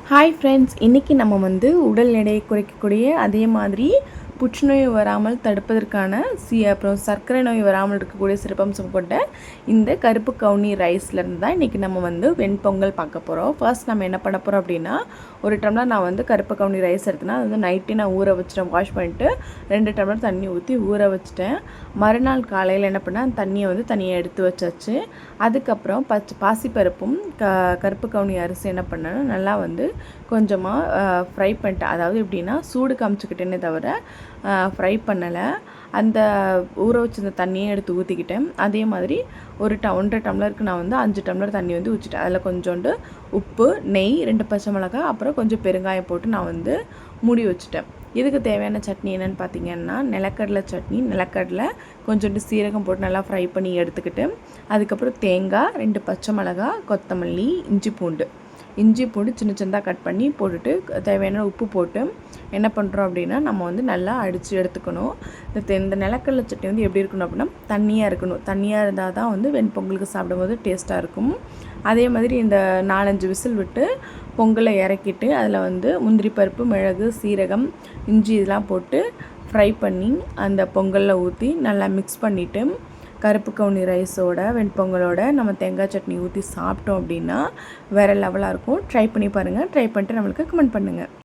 Hi friends, இன்றைக்கி நம்ம உடல் எடையை குறைக்கக்கூடிய அதே மாதிரி புற்றுநோய் வராமல் தடுப்பதற்கான அப்புறம் சர்க்கரை நோய் வராமல் இருக்கக்கூடிய சிறப்பம்சம் கொண்ட இந்த கருப்பு கவுனி ரைஸ்லேருந்து தான் இன்றைக்கி நம்ம வெண்பொங்கல் பார்க்க போகிறோம். ஃபர்ஸ்ட் நம்ம என்ன பண்ண போகிறோம் அப்படின்னா, ஒரு டம்ளர் நான் கருப்பு கவுனி ரைஸ் எடுத்தேன்னா அது நைட்டே நான் ஊற வச்சிட்டேன். வாஷ் பண்ணிவிட்டு 2 டம்ளர் தண்ணி ஊற்றி ஊற வச்சுட்டேன். மறுநாள் காலையில் என்ன பண்ணேன், அந்த தண்ணியை தனியாக எடுத்து வச்சாச்சு. அதுக்கப்புறம் பாசிப்பருப்பும் கருப்பு கவுனி அரிசி என்ன பண்ணேன்னா நல்லா கொஞ்சமாக ஃப்ரை பண்ணிட்டேன். அதாவது எப்படின்னா சூடு காமிச்சிக்கிட்டேனே தவிர ஃப்ரை பண்ணலை. அந்த ஊற வச்சிருந்த தண்ணியை எடுத்து ஊற்றிக்கிட்டேன். அதே மாதிரி 1.5 டம்ளருக்கு நான் 5 டம்ளர் தண்ணி ஊற்றிட்டேன். அதில் கொஞ்சோண்டு உப்பு, நெய், 2 பச்சை மிளகாய், அப்புறம் கொஞ்சம் பெருங்காயம் போட்டு நான் மூடி வச்சுட்டேன். இதுக்கு தேவையான சட்னி என்னென்னு பார்த்தீங்கன்னா, நிலக்கடலை சட்னி. நிலக்கடலை கொஞ்சோண்டு சீரகம் போட்டு நல்லா ஃப்ரை பண்ணி எடுத்துக்கிட்டு, அதுக்கப்புறம் தேங்காய், 2 பச்சை மிளகாய், கொத்தமல்லி, இஞ்சி பூண்டு சின்ன சின்னதாக கட் பண்ணி போட்டுட்டு தேவையான உப்பு போட்டு என்ன பண்ணுறோம் அப்படின்னா, நம்ம நல்லா அடித்து எடுத்துக்கணும். இந்த நிலக்கடலை சட்னி எப்படி இருக்கணும் அப்படின்னா, தண்ணியாக இருக்கணும். தண்ணியாக இருந்தால் தான் வெண்பொங்கலுக்கு சாப்பிடும்போது டேஸ்ட்டாக இருக்கும். அதே மாதிரி இந்த 4-5 விசில் விட்டு பொங்கலை இறக்கிட்டு அதில் முந்திரி பருப்பு, மிளகு, சீரகம், இஞ்சி இதெல்லாம் போட்டு ஃப்ரை பண்ணி அந்த பொங்கலில் ஊற்றி நல்லா மிக்ஸ் பண்ணிவிட்டு கருப்பு கவுனி ரைஸோட வெண்பொங்கலோட நம்ம தேங்காய் சட்னி ஊற்றி சாப்பிட்டோம் அப்படின்னா வேறு லெவலாக இருக்கும். ட்ரை பண்ணி பாருங்கள். ட்ரை பண்ணிட்டு நம்மளுக்கு கமெண்ட் பண்ணுங்கள்.